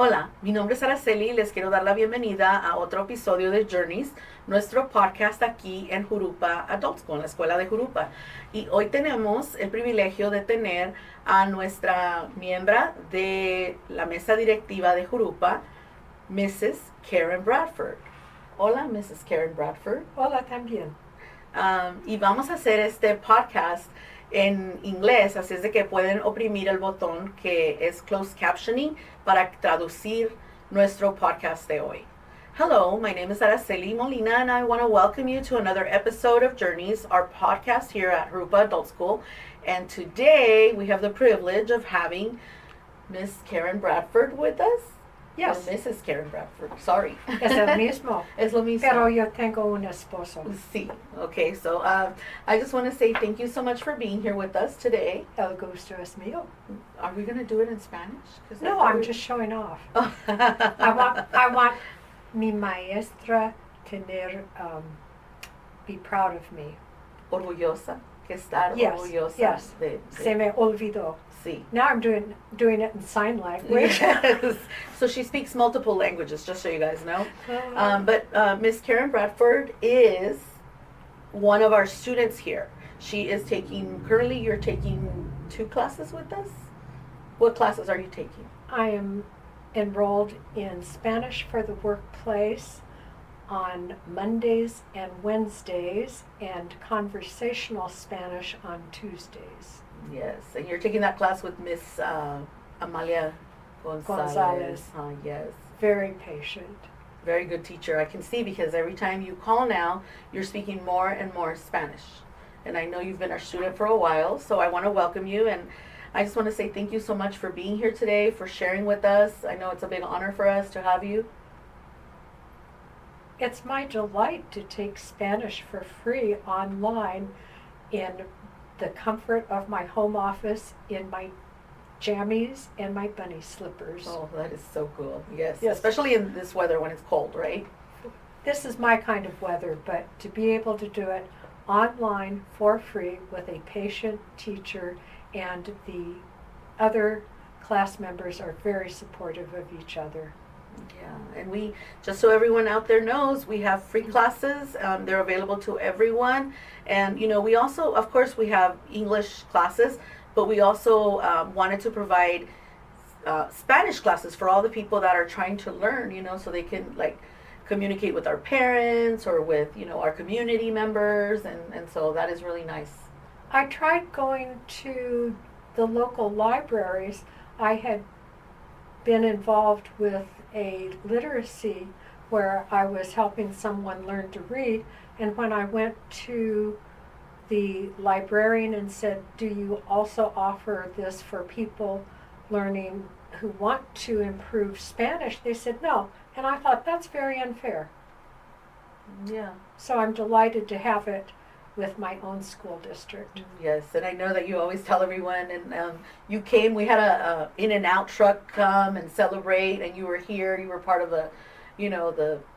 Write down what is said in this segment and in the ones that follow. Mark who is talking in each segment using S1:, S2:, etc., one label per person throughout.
S1: Hola, mi nombre es Araceli y les quiero dar la bienvenida a otro episodio de Journeys, nuestro podcast aquí en Jurupa Adult School, en la Escuela de Jurupa. Y hoy tenemos el privilegio de tener a nuestra miembra de la mesa directiva de Jurupa, Mrs. Karen Bradford. Hola, Mrs. Karen Bradford.
S2: Hola también.
S1: Y vamos a hacer este podcast en inglés, así es de que pueden oprimir el botón que es closed captioning para traducir nuestro podcast de hoy. Hello, my name is Araceli Molina and I want to welcome you to another episode of Journeys, our podcast here at Jurupa Adult School. And today we have the privilege of having Miss Karen Bradford with us.
S2: Yes.
S1: Or Mrs. Karen Bradford, sorry.
S2: Es el mismo.
S1: Es lo mismo.
S2: Pero yo tengo un esposo.
S1: Sí, okay, so I just want to say thank you so much for being here with us today.
S2: El gusto es mío.
S1: Are we going to do it in Spanish?
S2: No, I'm just showing off. I want mi maestra tener, be proud of me.
S1: Orgullosa, que estar
S2: Yes,
S1: orgullosa.
S2: yes.
S1: De,
S2: Se me olvidó.
S1: Sí.
S2: Now I'm doing it in sign language.
S1: Yes. So she speaks multiple languages, just so you guys know. But Miss Karen Bradford is one of our students here. She is currently you're taking 2 classes with us? What classes are you taking?
S2: I am enrolled in Spanish for the workplace on Mondays and Wednesdays and conversational Spanish on Tuesdays.
S1: Yes, and you're taking that class with Miss Amalia Gonzalez. Yes.
S2: Very patient.
S1: Very good teacher. I can see because every time you call now, you're speaking more and more Spanish. And I know you've been our student for a while, so I want to welcome you. And I just want to say thank you so much for being here today, for sharing with us. I know it's a big honor for us to have you.
S2: It's my delight to take Spanish for free online in the comfort of my home office, in my jammies and my bunny slippers.
S1: Oh, that is so cool. Yes.
S2: Yes.
S1: Especially in this weather when it's cold, right?
S2: This is my kind of weather, but to be able to do it online for free with a patient teacher, and the other class members are very supportive of each other.
S1: Yeah, and we, just so everyone out there knows, we have free classes. They're available to everyone. And, we also, of course, we have English classes, but we also wanted to provide Spanish classes for all the people that are trying to learn, so they can, communicate with our parents or with, our community members. And so that is really nice.
S2: I tried going to the local libraries. I had been involved with a literacy where I was helping someone learn to read, and when I went to the librarian and said, do you also offer this for people learning who want to improve Spanish? They said no, and I thought that's very unfair.
S1: Yeah.
S2: So I'm delighted to have it with my own school district.
S1: Yes, and I know that you always tell everyone, and you came, we had a In-N-Out truck come and celebrate, and you were here, you were part of the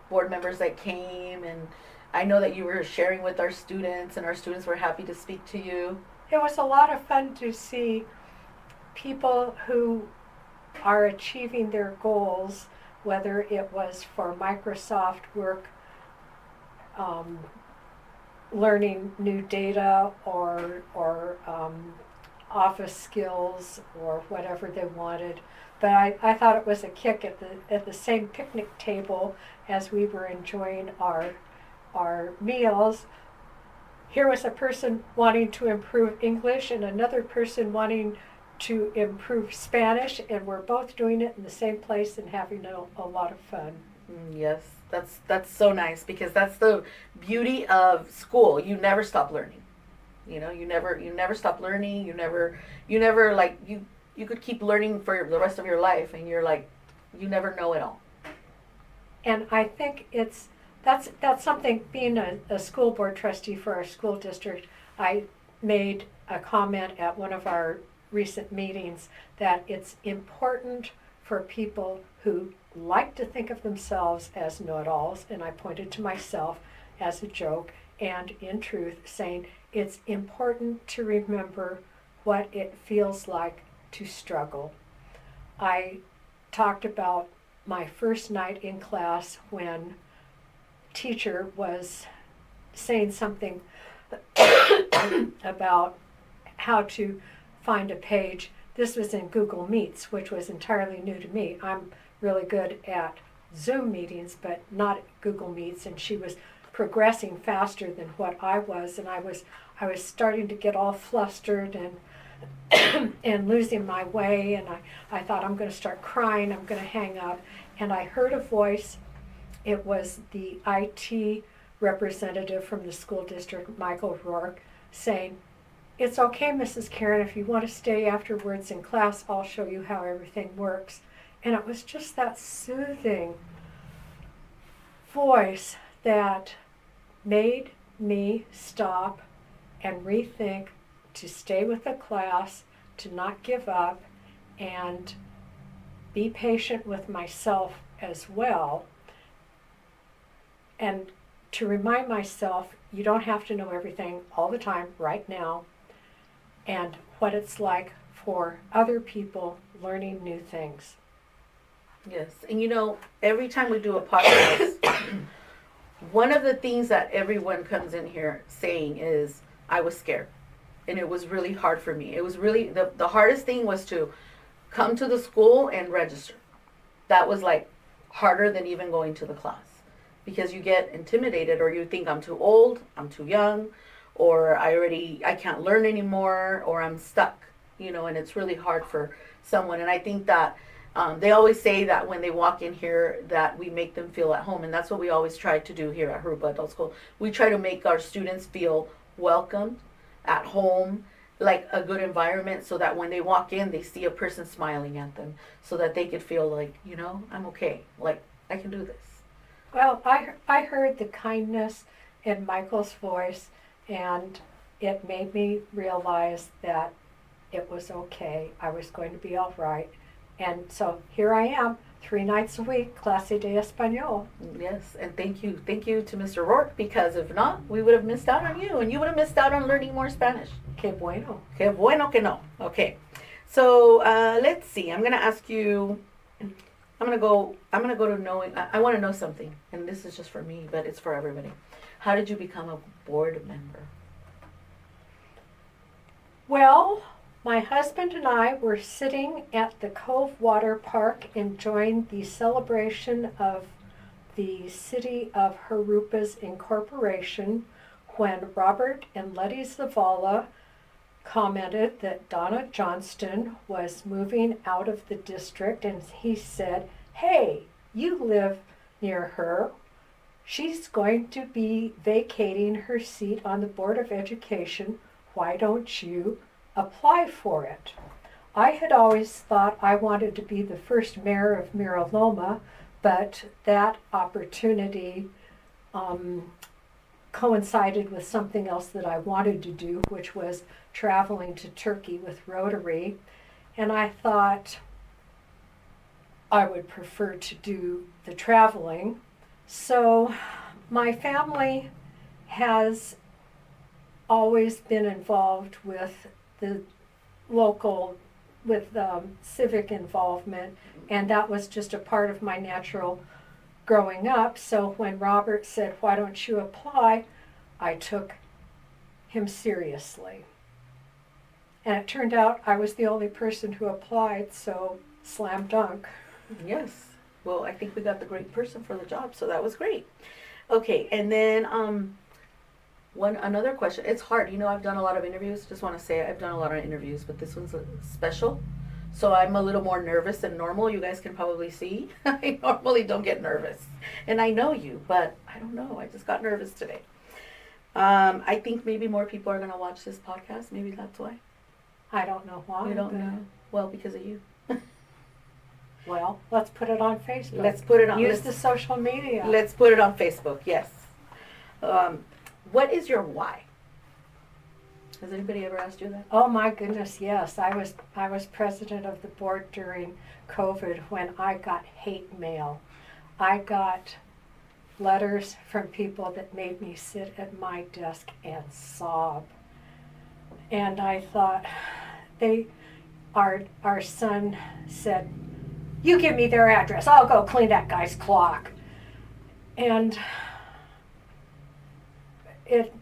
S1: board members that came, and I know that you were sharing with our students, and our students were happy to speak to you.
S2: It was a lot of fun to see people who are achieving their goals, whether it was for Microsoft work, learning new data or office skills or whatever they wanted. But I thought it was a kick at the same picnic table as we were enjoying our meals. Here was a person wanting to improve English and another person wanting to improve Spanish, and we're both doing it in the same place and having a lot of fun.
S1: Yes. That's so nice, because that's the beauty of school. You never stop learning. You never stop learning. You never you could keep learning for the rest of your life, and you're you never know it all.
S2: And I think that's something, being a school board trustee for our school district, I made a comment at one of our recent meetings that it's important for people who like to think of themselves as know-it-alls, and I pointed to myself as a joke, and in truth saying it's important to remember what it feels like to struggle. I talked about my first night in class when teacher was saying something about how to find a page. This was in Google Meets, which was entirely new to me. I'm really good at Zoom meetings, but not at Google Meets, and she was progressing faster than what I was, and I was starting to get all flustered and and losing my way, and I thought, I'm going to start crying, I'm going to hang up, and I heard a voice. It was the IT representative from the school district, Michael Rourke, saying, "It's okay, Mrs. Karen, if you want to stay afterwards in class, I'll show you how everything works." And it was just that soothing voice that made me stop and rethink, to stay with the class, to not give up, and be patient with myself as well, and to remind myself, you don't have to know everything all the time right now, and what it's like for other people learning new things.
S1: Yes, and every time we do a podcast, one of the things that everyone comes in here saying is, I was scared. And it was really hard for me. It was really, the hardest thing was to come to the school and register. That was like harder than even going to the class. Because you get intimidated, or you think I'm too old, I'm too young, or I can't learn anymore, or I'm stuck, and it's really hard for someone. And I think that they always say that when they walk in here that we make them feel at home, and that's what we always try to do here at Jurupa Adult School. We try to make our students feel welcome, at home, like a good environment, so that when they walk in, they see a person smiling at them, so that they could feel like, I'm okay, like I can do this.
S2: Well, I heard the kindness in Michael's voice, and it made me realize that it was okay. I was going to be all right. And so here I am, 3 nights a week, clase de español.
S1: Yes, and thank you to Mr. Rourke, because if not, we would have missed out on you, and you would have missed out on learning more Spanish.
S2: Qué bueno.
S1: Qué bueno que no. Okay, so let's see. I'm gonna ask you. I'm gonna go to knowing. I want to know something, and this is just for me, but it's for everybody. How did you become a board member?
S2: Well, my husband and I were sitting at the Cove Water Park enjoying the celebration of the city of Jurupa's incorporation when Robert and Letty Zavala commented that Donna Johnston was moving out of the district, and he said, "Hey, you live near her. She's going to be vacating her seat on the Board of Education. Why don't you apply for it?" I had always thought I wanted to be the first mayor of Mira Loma, but that opportunity coincided with something else that I wanted to do, which was traveling to Turkey with Rotary. And I thought I would prefer to do the traveling. So my family has always been involved with the local, with civic involvement, and that was just a part of my natural growing up. So when Robert said, "Why don't you apply?" I took him seriously. And it turned out I was the only person who applied, so slam dunk.
S1: Yes. Well, I think we got the great person for the job, so that was great. Okay, and then another question. It's hard. I've done a lot of interviews. Just want to say I've done a lot of interviews, but this one's special. So I'm a little more nervous than normal. You guys can probably see. I normally don't get nervous. And I know you, but I don't know. I just got nervous today. I think maybe more people are going to watch this podcast. Maybe that's why.
S2: I don't know why.
S1: You don't know? Well, because of you.
S2: Well, let's put it on Facebook.
S1: Let's put it on.
S2: Use the social media.
S1: Let's put it on Facebook, yes. What is your why? Has anybody ever asked you that?
S2: Oh my goodness, yes. I was president of the board during COVID when I got hate mail. I got letters from people that made me sit at my desk and sob. And I thought, our son said, You give me their address. I'll go clean that guy's clock. And it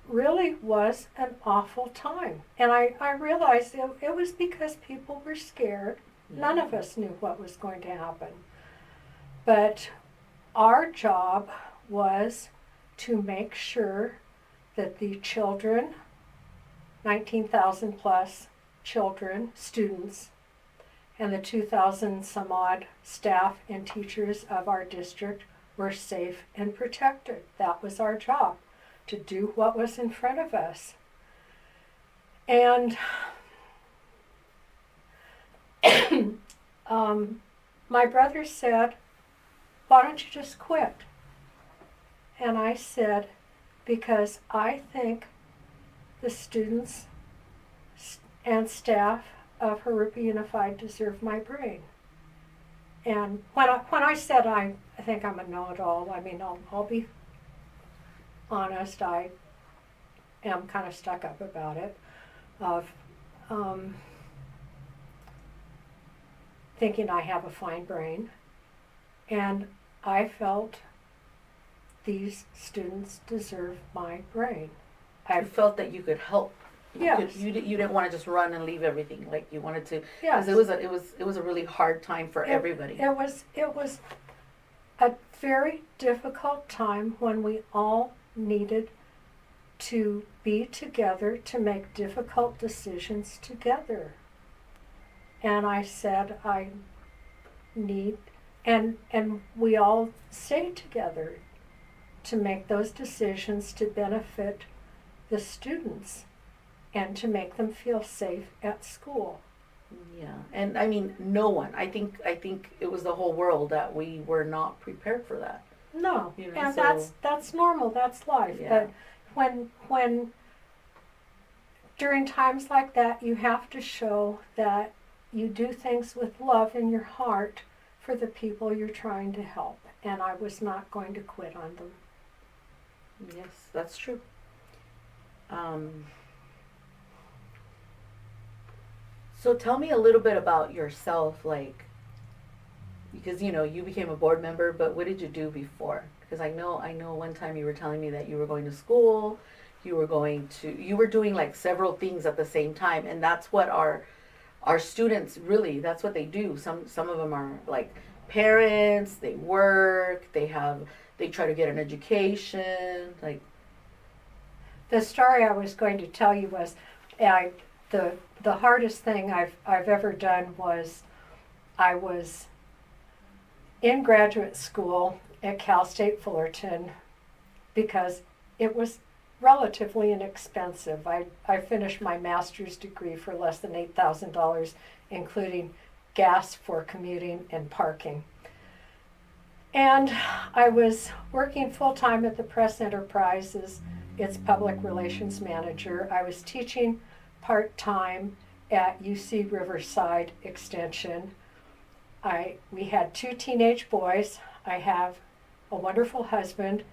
S2: really was an awful time. And I realized it was because people were scared. None of us knew what was going to happen. But our job was to make sure that the children, 19,000 plus children, students, and the 2,000 some odd staff and teachers of our district were safe and protected. That was our job, to do what was in front of us. And my brother said, why don't you just quit? And I said, because I think the students and staff of Jurupa Unified deserve my brain. And when I said I think I'm a know-it-all, I mean, I'll be honest, I am kind of stuck up about it, of thinking I have a fine brain. And I felt these students deserve my brain.
S1: I felt that you could help.
S2: Yes.
S1: You didn't want to just run and leave everything. Like you wanted to.
S2: Yes.
S1: Because it was a really hard time for everybody.
S2: It was a very difficult time when we all needed to be together to make difficult decisions together. And I said I need, and we all stayed together to make those decisions to benefit the students and to make them feel safe at school.
S1: Yeah, and I mean, no one. I think it was the whole world that we were not prepared for that.
S2: No,
S1: you know,
S2: and
S1: so,
S2: that's normal. That's life.
S1: Yeah.
S2: But when during times like that, you have to show that you do things with love in your heart for the people you're trying to help. And I was not going to quit on them.
S1: Yes, that's true. So tell me a little bit about yourself, like, because you became a board member, but what did you do before? Because I know one time you were telling me that you were going to school, you were doing like several things at the same time, and that's what our students really, that's what they do. Some of them are like parents, they work, they try to get an education, like.
S2: The story I was going to tell you was, the hardest thing I've ever done was, I was in graduate school at Cal State Fullerton because it was relatively inexpensive. I finished my master's degree for less than $8,000, including gas for commuting and parking. And I was working full-time at the Press Enterprise as its public relations manager. I was teaching part-time at UC Riverside Extension. We had 2 teenage boys. I have a wonderful husband.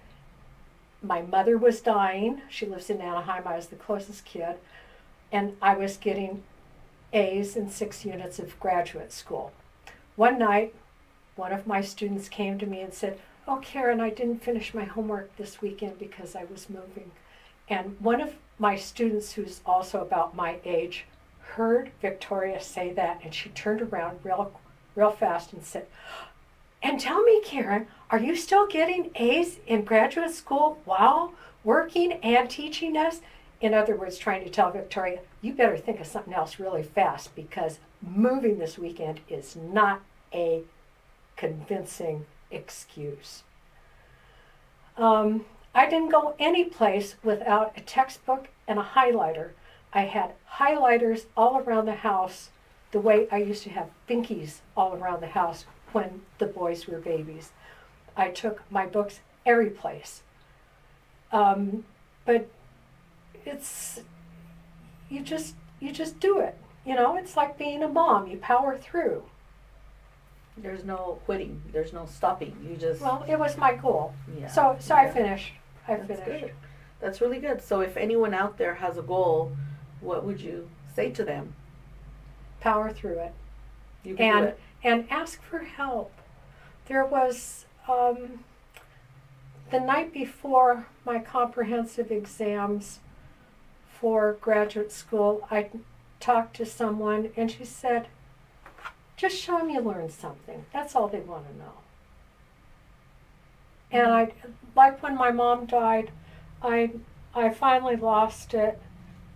S2: My mother was dying. She lives in Anaheim. I was the closest kid. And I was getting A's in 6 units of graduate school. One night, one of my students came to me and said, "Oh, Karen, I didn't finish my homework this weekend because I was moving." And one of my students, who's also about my age, heard Victoria say that, and she turned around real fast and said, "And tell me, Karen, are you still getting A's in graduate school while working and teaching us?" In other words, trying to tell Victoria, you better think of something else really fast, because moving this weekend is not a convincing excuse. I didn't go any place without a textbook and a highlighter. I had highlighters all around the house the way I used to have binkies all around the house when the boys were babies. I took my books every place. But it's, you just do it. It's like being a mom. You power through.
S1: There's no quitting. There's no stopping. You just.
S2: Well, it was my goal.
S1: Yeah.
S2: So
S1: yeah.
S2: I finished.
S1: That's good. That's really good. So if anyone out there has a goal, what would you say to them?
S2: Power through it.
S1: You can do
S2: and
S1: it.
S2: and ask for help. There was the night before my comprehensive exams for graduate school, I talked to someone and she said, just show them you learned something. That's all they want to know. And I, like when my mom died, I finally lost it,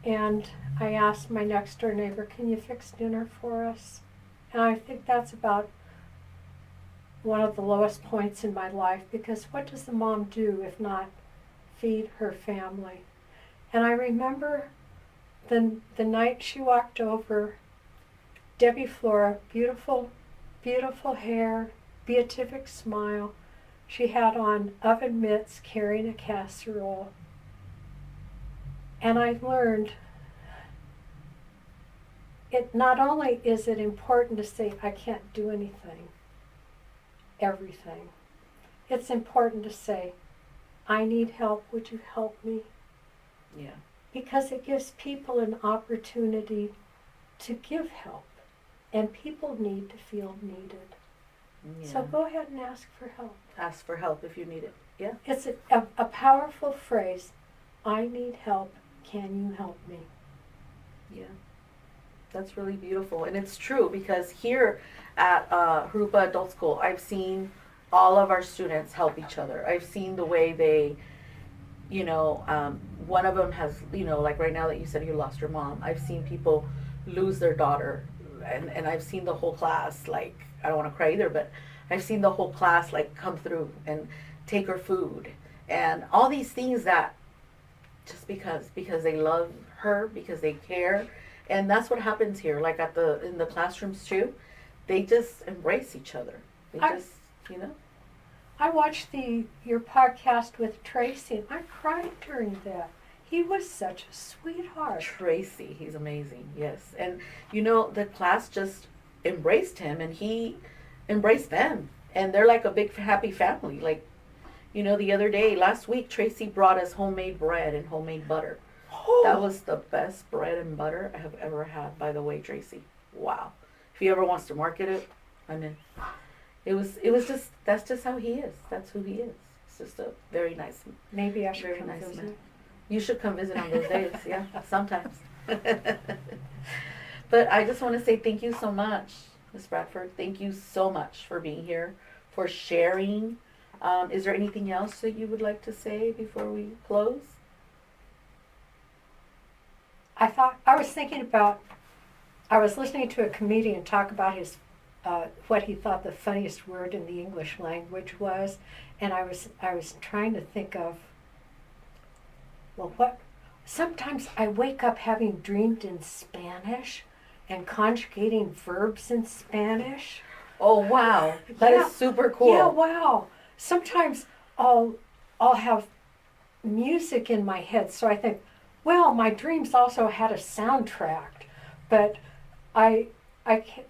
S2: and I asked my next door neighbor, can you fix dinner for us? And I think that's about one of the lowest points in my life, because what does the mom do if not feed her family? And I remember the night she walked over, Debbie Flora, beautiful, beautiful hair, beatific smile. She had on oven mitts carrying a casserole. And I learned it not only is it important to say I can't do anything, everything. It's important to say, I need help, would you help me?
S1: Yeah.
S2: Because it gives people an opportunity to give help, and people need to feel needed.
S1: Yeah.
S2: So go ahead and ask for help.
S1: Ask for help if you need it. Yeah.
S2: It's a powerful phrase. I need help. Can you help me?
S1: Yeah. That's really beautiful. And it's true, because here at Jurupa Adult School, I've seen all of our students help each other. I've seen the way they, one of them has, like right now that you said you lost your mom, I've seen people lose their daughter. And I've seen the whole class, like, I don't want to cry either, but I've seen the whole class, like, come through and take her food. And all these things that just because they love her, because they care. And that's what happens here, like in the classrooms too. They just embrace each other. They just.
S2: I watched your podcast with Tracy, and I cried during that. He was such a sweetheart.
S1: Tracy, he's amazing, yes. And the class just embraced him, and he embraced them. And they're like a big happy family. Like, the other day, last week, Tracy brought us homemade bread and homemade butter. That was the best bread and butter I have ever had, by the way, Tracy. Wow. If he ever wants to market it, I'm in. It was just, that's just how he is. That's who he is. It's just a very nice,
S2: maybe I should
S1: very
S2: come
S1: nice
S2: visit.
S1: man. You should come visit on those days, yeah, sometimes. But I just want to say thank you so much, Ms. Bradford. Thank you so much for being here, for sharing. Is there anything else that you would like to say before we close?
S2: I was thinking about, I was listening to a comedian talk about his, what he thought the funniest word in the English language was, and I was trying to think of, sometimes I wake up having dreamed in Spanish and conjugating verbs in Spanish.
S1: Oh, wow. That is super cool.
S2: Yeah, wow. Sometimes I'll have music in my head, so I think, well, my dreams also had a soundtrack, but I can't,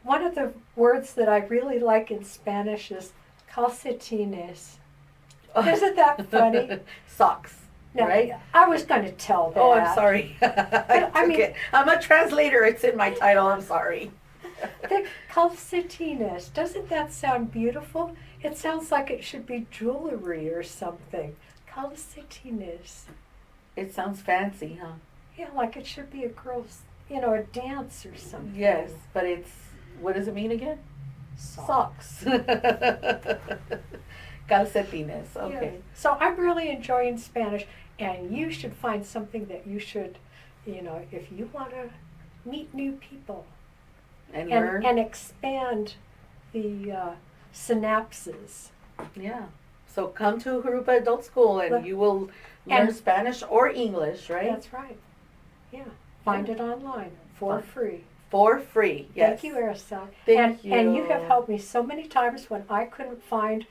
S2: one of the words that I really like in Spanish is calcetines. Isn't that funny?
S1: Socks,
S2: No,
S1: right?
S2: I was going to tell that.
S1: Oh, I'm sorry.
S2: I mean,
S1: okay. I'm a translator. It's in my title. I'm sorry.
S2: The calcetines, doesn't that sound beautiful? It sounds like it should be jewelry or something. Calcetines.
S1: It sounds fancy, huh?
S2: Yeah, like it should be a girl's, a dance or something.
S1: Yes, but what does it mean again?
S2: Socks.
S1: Calcetines, okay.
S2: Yeah. So I'm really enjoying Spanish, and you should find something that you should, if you want to meet new people.
S1: And learn.
S2: And expand the synapses.
S1: Yeah. So come to Jurupa Adult School and you will learn Spanish or English, right?
S2: That's right. Yeah. Find it online for free.
S1: For free, yes.
S2: Thank you, Araceli.
S1: Thank you.
S2: And you have helped me so many times when I couldn't find,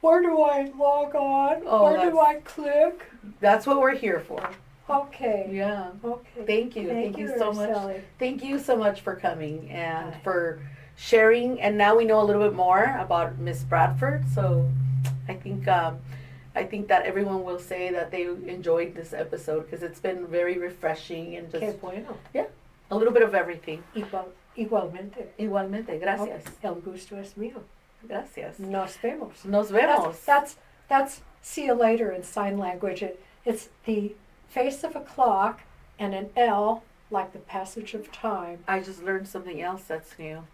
S2: where do I log on? Where do I click?
S1: That's what we're here for.
S2: Okay.
S1: Yeah.
S2: Okay.
S1: Thank you. Thank you so
S2: Araceli.
S1: much. Thank you so much for coming and for sharing. And now we know a little bit more about Miss Bradford. So I think that everyone will say that they enjoyed this episode because it's been very refreshing and just
S2: Que bueno.
S1: yeah, A little bit of everything.
S2: Igualmente.
S1: Igualmente, gracias.
S2: El gusto es mío.
S1: Gracias.
S2: Nos vemos.
S1: Nos vemos.
S2: That's see you later in sign language. It's the face of a clock and an L like the passage of time.
S1: I just learned something else that's new.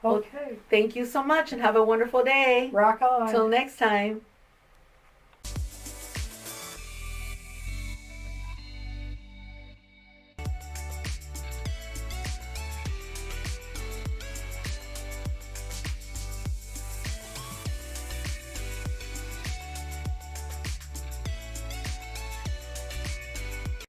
S2: Okay.
S1: Well, thank you so much and have a wonderful day.
S2: Rock on.
S1: Till next time.